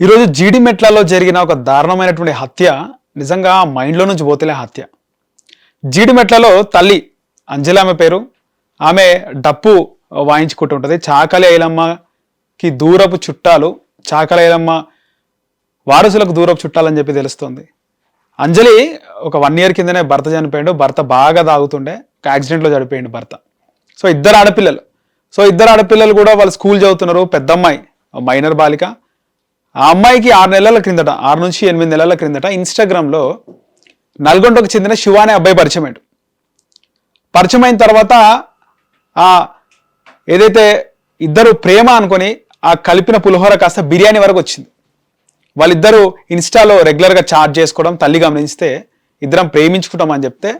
ఈరోజు జీడిమెట్లలో జరిగిన ఒక దారుణమైనటువంటి హత్య నిజంగా మైండ్లో నుంచి పోతేలే హత్య. జీడిమెట్లలో తల్లి అంజలి ఆమె పేరు. ఆమె డప్పు వాయించుకుంటూ ఉంటుంది. చాకలి ఐలమ్మకి దూరపు చుట్టాలు, చాకలి ఐలమ్మ వారసులకు దూరపు చుట్టాలని చెప్పి తెలుస్తుంది. అంజలి ఒక 1 year కిందనే భర్త చనిపోయాడు. భర్త బాగా తాగుతుండే, ఒక యాక్సిడెంట్లో చనిపోయాడు భర్త. సో ఇద్దరు ఆడపిల్లలు కూడా వాళ్ళు స్కూల్ చదువుతున్నారు. పెద్ద అమ్మాయి మైనర్ బాలిక. ఆ అమ్మాయికి 6 నెలల క్రిందట, 6 నుంచి 8 నెలల క్రిందట ఇన్స్టాగ్రామ్లో నల్గొండకు చెందిన శివ అనే అబ్బాయి పరిచయం అయిన తర్వాత ఏదైతే ఇద్దరు ప్రేమ అనుకొని ఆ కలిపిన పులిహోర కాస్త బిర్యానీ వరకు వచ్చింది. వాళ్ళిద్దరూ ఇన్స్టాలో రెగ్యులర్గా చాట్ చేసుకోవడం తల్లి గమనిస్తే ఇద్దరం ప్రేమించుకుంటామని చెప్తే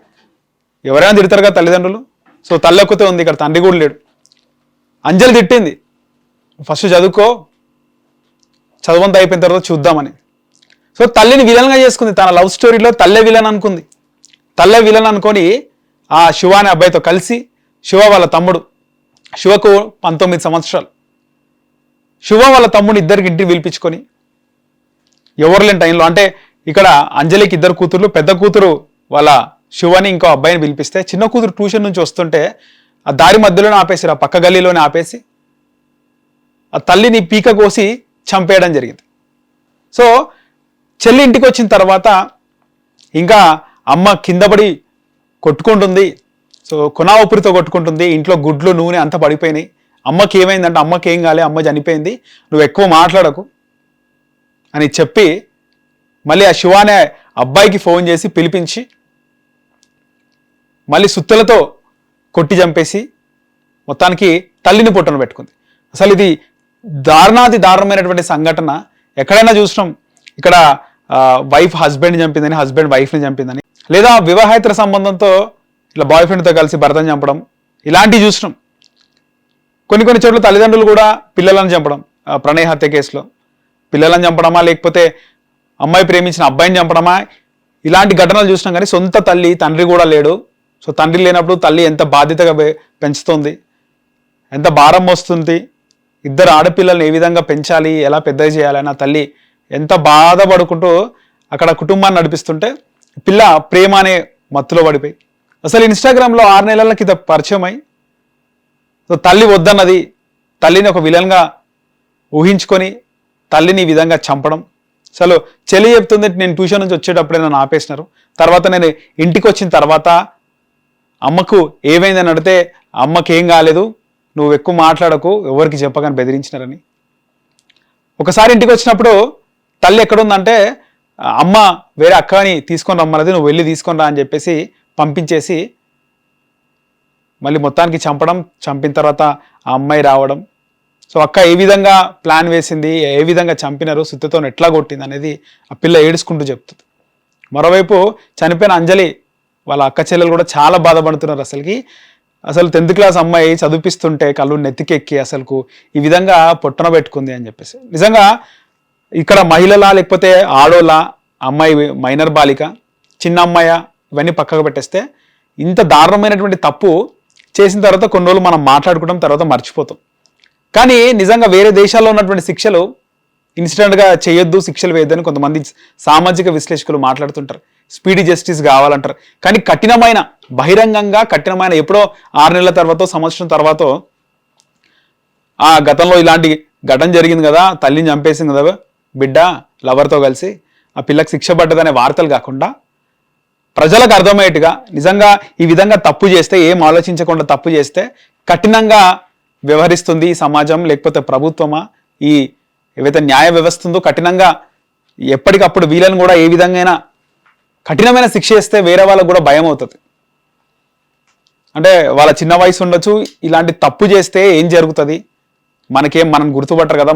ఎవరైనా తిడతారుగా తల్లిదండ్రులు. సో తల్లి ఒక్కతే ఉంది, ఇక్కడ తండ్రి కూడా లేడు. అంజలి తిట్టింది, ఫస్ట్ చదువుకో, చదువంతా అయిపోయిన తర్వాత చూద్దామని. సో తల్లిని విలన్గా చేసుకుంది. తన లవ్ స్టోరీలో తల్లే విలన్ అనుకుంది. తల్లే విలన్ అనుకొని ఆ శివ అనే అబ్బాయితో కలిసి, శివ వాళ్ళ తమ్ముడు, శివకు 19 సంవత్సరాలు, శివ వాళ్ళ తమ్ముడు ఇద్దరికి ఇంటికి పిలిపించుకొని ఎవరు లేని టైంలో, అంటే ఇక్కడ అంజలికి 2 కూతుర్లు, పెద్ద కూతురు వాళ్ళ శివని ఇంకో అబ్బాయిని పిలిపిస్తే చిన్న కూతురు ట్యూషన్ నుంచి వస్తుంటే ఆ దారి మధ్యలోనే ఆపేసి, ఆ పక్క గల్లీలోనే ఆపేసి ఆ తల్లిని పీక కోసి చంపేయడం జరిగింది. సో చెల్లి ఇంటికి వచ్చిన తర్వాత ఇంకా అమ్మ కింద పడి కొట్టుకుంటుంది. సో కొనా ఊపిరితో కొట్టుకుంటుంది. ఇంట్లో గుడ్లు నూనె అంతా పడిపోయినాయి. అమ్మకి ఏమైందంటే, అమ్మకి ఏం కాలే, అమ్మ చనిపోయింది, నువ్వు ఎక్కువ మాట్లాడకు అని చెప్పి మళ్ళీ ఆ శివ అనే అబ్బాయికి ఫోన్ చేసి పిలిపించి మళ్ళీ సుత్తలతో కొట్టి చంపేసి మొత్తానికి తల్లిని పొట్టను పెట్టుకుంది. అసలు ఇది దారుణమైనటువంటి సంఘటన. ఎక్కడైనా చూసినాం, ఇక్కడ వైఫ్ హస్బెండ్ చంపిందని, హస్బెండ్ వైఫ్ని చంపిందని, లేదా వివాహేతర సంబంధంతో ఇట్లా బాయ్ ఫ్రెండ్తో కలిసి భర్తను చంపడం, ఇలాంటివి చూసినాం. కొన్ని చోట్ల తల్లిదండ్రులు కూడా పిల్లలను చంపడం, ప్రణయ హత్య కేసులో పిల్లలను చంపడమా, లేకపోతే అమ్మాయి ప్రేమించిన అబ్బాయిని చంపడమా, ఇలాంటి ఘటనలు చూసినాం. కానీ సొంత తల్లి తండ్రి కూడా లేడు. సో తండ్రి లేనప్పుడు తల్లి ఎంత బాధ్యతగా పెంచుతుంది, ఎంత భారం వస్తుంది, 2 ఆడపిల్లల్ని ఏ విధంగా పెంచాలి, ఎలా పెద్దగా చేయాలని ఆ తల్లి ఎంత బాధపడుకుంటూ అక్కడ కుటుంబాన్ని నడిపిస్తుంటే పిల్ల ప్రేమ అనే మత్తులో పడిపోయి అసలు ఇన్స్టాగ్రామ్లో 6 నెలల కింద పరిచయం అయి, సో తల్లి వద్దన్నది, తల్లిని ఒక విలన్గా ఊహించుకొని తల్లిని ఈ విధంగా చంపడం. అసలు చెల్లి చెప్తుంది, నేను ట్యూషన్ నుంచి వచ్చేటప్పుడే నన్ను ఆపేసినారు, తర్వాత నేను ఇంటికి వచ్చిన తర్వాత అమ్మకు ఏమైందని అడిగితే అమ్మకి ఏం కాలేదు, నువ్వు ఎక్కువ మాట్లాడకు, ఎవరికి చెప్పగానే బెదిరించినారని. ఒకసారి ఇంటికి వచ్చినప్పుడు తల్లి ఎక్కడుందంటే, అమ్మ వేరే అక్కని తీసుకొని రమ్మన్నది, నువ్వు వెళ్ళి తీసుకొని రా అని చెప్పేసి పంపించేసి మళ్ళీ మొత్తానికి చంపిన తర్వాత ఆ అమ్మాయి రావడం. సో అక్క ఏ విధంగా ప్లాన్ వేసింది, ఏ విధంగా చంపినారు, సుత్తితో ఎట్లా కొట్టింది అనేది ఆ పిల్ల ఏడుచుకుంటూ చెప్తుంది. మరోవైపు చనిపోయిన అంజలి వాళ్ళ అక్క చెల్లెలు కూడా చాలా బాధపడుతున్నారు. అసలు 10th క్లాస్ అమ్మాయి చదివిపిస్తుంటే కళ్ళు నెత్తికెక్కి అసలుకు ఈ విధంగా పొట్టన పెట్టుకుంది అని చెప్పేసి. నిజంగా ఇక్కడ మహిళలా లేకపోతే ఆడోళ్ళ, అమ్మాయి మైనర్ బాలిక, చిన్న అమ్మాయ, ఇవన్నీ పక్కకు పెట్టేస్తే ఇంత దారుణమైనటువంటి తప్పు చేసిన తర్వాత కొన్ని రోజులు మనం మాట్లాడుకుంటాం, తర్వాత మర్చిపోతాం. కానీ నిజంగా వేరే దేశాల్లో ఉన్నటువంటి శిక్షలు ఇన్స్టెంట్గా చేయొద్దు, శిక్షలు వేయొద్దని కొంతమంది సామాజిక విశ్లేషకులు మాట్లాడుతుంటారు. స్పీడీ జస్టిస్ కావాలంటారు. కానీ కఠినమైన, బహిరంగంగా కఠినమైన, ఎప్పుడో 6 నెలల తర్వాత, సంవత్సరం తర్వాత ఆ గతంలో ఇలాంటి ఘటన జరిగింది కదా, తల్లిని చంపేసింది కదా బిడ్డ లవర్తో కలిసి, ఆ పిల్లకి శిక్ష పడ్డదనే వార్తలు కాకుండా ప్రజలకు అర్థమయ్యేట్టుగా నిజంగా ఈ విధంగా తప్పు చేస్తే, ఏం ఆలోచించకుండా తప్పు చేస్తే కఠినంగా వ్యవహరిస్తుంది ఈ సమాజం, లేకపోతే ప్రభుత్వమా, ఈ ఏవైతే న్యాయ వ్యవస్థ ఉందో కఠినంగా ఎప్పటికప్పుడు వీళ్ళని కూడా ఏ విధంగా కఠినమైన శిక్ష ఇస్తే వేరే వాళ్ళకు కూడా భయం అవుతుంది. అంటే వాళ్ళ చిన్న వయసు ఉండొచ్చు, ఇలాంటి తప్పు చేస్తే ఏం జరుగుతుంది, మనం గుర్తుపట్టరు కదా,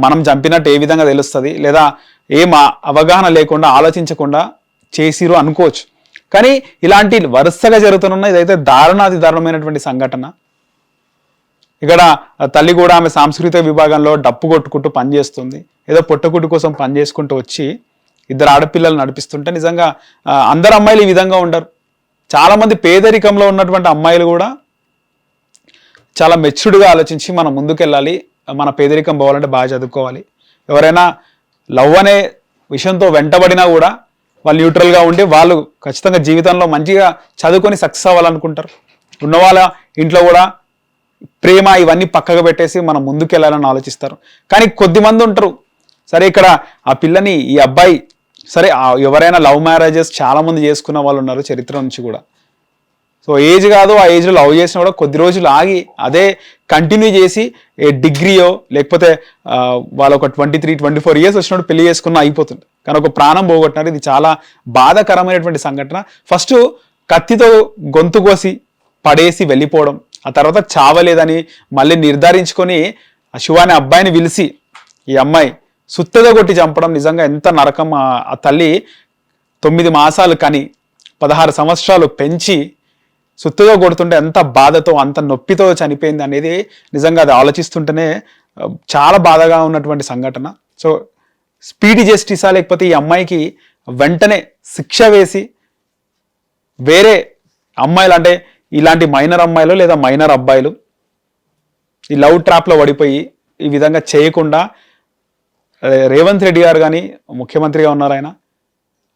మనం చంపినట్టు ఏ విధంగా తెలుస్తుంది, లేదా ఏం అవగాహన లేకుండా ఆలోచించకుండా చేసిరు అనుకోవచ్చు. కానీ ఇలాంటి వరుసగా జరుగుతున్న ఇదైతే దారుణమైనటువంటి సంఘటన. ఇక్కడ తల్లి కూడా ఆమె సాంస్కృతిక విభాగంలో డప్పు కొట్టుకుంటూ పనిచేస్తుంది. ఏదో పొట్టకుట్టు కోసం పనిచేసుకుంటూ వచ్చి 2 ఆడపిల్లలు నడిపిస్తుంటే నిజంగా అందరు అమ్మాయిలు ఈ విధంగా ఉండరు. చాలామంది పేదరికంలో ఉన్నటువంటి అమ్మాయిలు కూడా చాలా మెచ్యూర్డ్గా ఆలోచించి మనం ముందుకెళ్ళాలి, మన పేదరికం పోవాలంటే బాగా చదువుకోవాలి, ఎవరైనా లవ్ అనే విషయంతో వెంటబడినా కూడా వాళ్ళు న్యూట్రల్గా ఉండి వాళ్ళు ఖచ్చితంగా జీవితంలో మంచిగా చదువుకొని సక్సెస్ అవ్వాలనుకుంటారు. ఉన్న వాళ్ళ ఇంట్లో కూడా ప్రేమ ఇవన్నీ పక్కగా పెట్టేసి మనం ముందుకు వెళ్ళాలని ఆలోచిస్తారు. కానీ కొద్దిమంది ఉంటారు, సరే ఇక్కడ ఆ పిల్లని ఈ అబ్బాయి సరే ఎవరైనా లవ్ మ్యారేజెస్ చాలామంది చేసుకున్న వాళ్ళు ఉన్నారు చరిత్ర నుంచి కూడా. సో ఏజ్ కాదు, ఆ ఏజ్లో లవ్ చేసినా కూడా కొద్ది రోజులు ఆగి అదే కంటిన్యూ చేసి డిగ్రీయో లేకపోతే వాళ్ళు ఒక 23-24 ఇయర్స్ వచ్చినప్పుడు పెళ్లి చేసుకున్న అయిపోతుంది. కానీ ఒక ప్రాణం పోగొట్టినారు. ఇది చాలా బాధాకరమైనటువంటి సంఘటన. ఫస్ట్ కత్తితో గొంతు కోసి పడేసి వెళ్ళిపోవడం, ఆ తర్వాత చావలేదని మళ్ళీ నిర్ధారించుకొని ఆ శివ అనే అబ్బాయిని పిలిచి ఈ అమ్మాయి సుత్తగా కొట్టి చంపడం నిజంగా ఎంత నరకం. ఆ తల్లి 9 మాసాలు కని 16 సంవత్సరాలు పెంచి సుత్తుగా కొడుతుంటే ఎంత బాధతో అంత నొప్పితో చనిపోయింది అనేది నిజంగా అది ఆలోచిస్తుంటేనే చాలా బాధగా ఉన్నటువంటి సంఘటన. సో స్పీడీ జస్టిసా లేకపోతే ఈ అమ్మాయికి వెంటనే శిక్ష వేసి వేరే అమ్మాయిలు అంటే ఇలాంటి మైనర్ అమ్మాయిలు లేదా మైనర్ అబ్బాయిలు ఈ లవ్ ట్రాప్లో పడిపోయి ఈ విధంగా చేయకుండా రేవంత్ రెడ్డి గారు కానీ ముఖ్యమంత్రిగా ఉన్నారు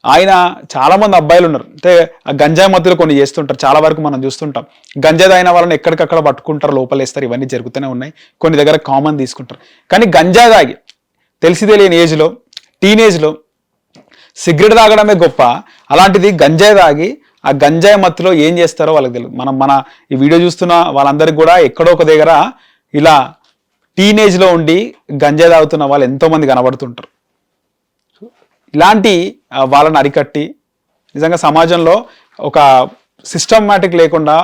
ఆయన చాలామంది అబ్బాయిలు ఉన్నారు, అంటే ఆ గంజాయి మధ్యలో కొన్ని చేస్తుంటారు. చాలా వరకు మనం చూస్తుంటాం గంజాయి తాగిన వాళ్ళని ఎక్కడికక్కడ పట్టుకుంటారు, లోపలేస్తారు, ఇవన్నీ జరుగుతూనే ఉన్నాయి. కొన్ని దగ్గర కామన్ తీసుకుంటారు. కానీ గంజాయి తాగి తెలిసి తెలియని ఏజ్లో టీనేజ్లో సిగరెట్ తాగడమే గొప్ప, అలాంటిది గంజాయి తాగి ఆ గంజాయి మత్తులో ఏం చేస్తారో వాళ్ళకి తెలియదు. మన ఈ వీడియో చూస్తున్న వాళ్ళందరికీ కూడా ఎక్కడో ఒక దగ్గర ఇలా టీనేజ్లో ఉండి గంజాయి తాగుతున్న వాళ్ళు ఎంతోమంది కనబడుతుంటారు. ఇలాంటి వాళ్ళని అరికట్టి నిజంగా సమాజంలో ఒక సిస్టమాటిక్ లేకుండా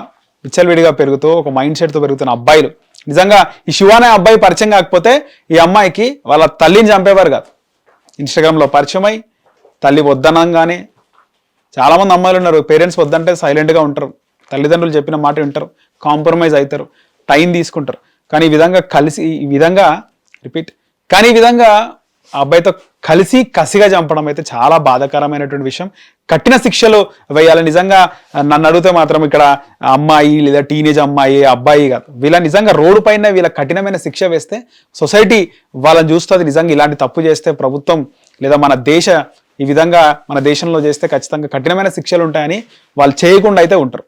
విచ్చలవిడిగా పెరుగుతూ ఒక మైండ్ సెట్తో పెరుగుతున్న అబ్బాయిలు నిజంగా ఈ శివ అనే అబ్బాయి పరిచయం కాకపోతే ఈ అమ్మాయికి వాళ్ళ తల్లిని చంపేవారు కాదు. ఇన్స్టాగ్రామ్లో పరిచయం అయి తల్లి వద్దనంగానే చాలామంది అమ్మాయిలు ఉన్నారు, పేరెంట్స్ వద్దంటే సైలెంట్గా ఉంటారు, తల్లిదండ్రులు చెప్పిన మాట వింటారు, కాంప్రమైజ్ అవుతారు, టైం తీసుకుంటారు. కానీ ఈ విధంగా కలిసి ఈ విధంగా ఆ అబ్బాయితో కలిసి కసిగా చంపడం అయితే చాలా బాధాకరమైనటువంటి విషయం. కఠిన శిక్షలు వేయాలి. నిజంగా నన్ను అడిగితే మాత్రం ఇక్కడ అమ్మాయి లేదా టీనేజ్ అమ్మాయి అబ్బాయి కాదు, వీళ్ళ నిజంగా రోడ్డు పైన వీళ్ళ కఠినమైన శిక్ష వేస్తే సొసైటీ వాళ్ళని చూస్తుంది. నిజంగా ఇలాంటి తప్పు చేస్తే ప్రభుత్వం లేదా ఈ విధంగా మన దేశంలో చేస్తే ఖచ్చితంగా కఠినమైన శిక్షలు ఉంటాయని వాళ్ళు చేయకుండా అయితే ఉంటారు.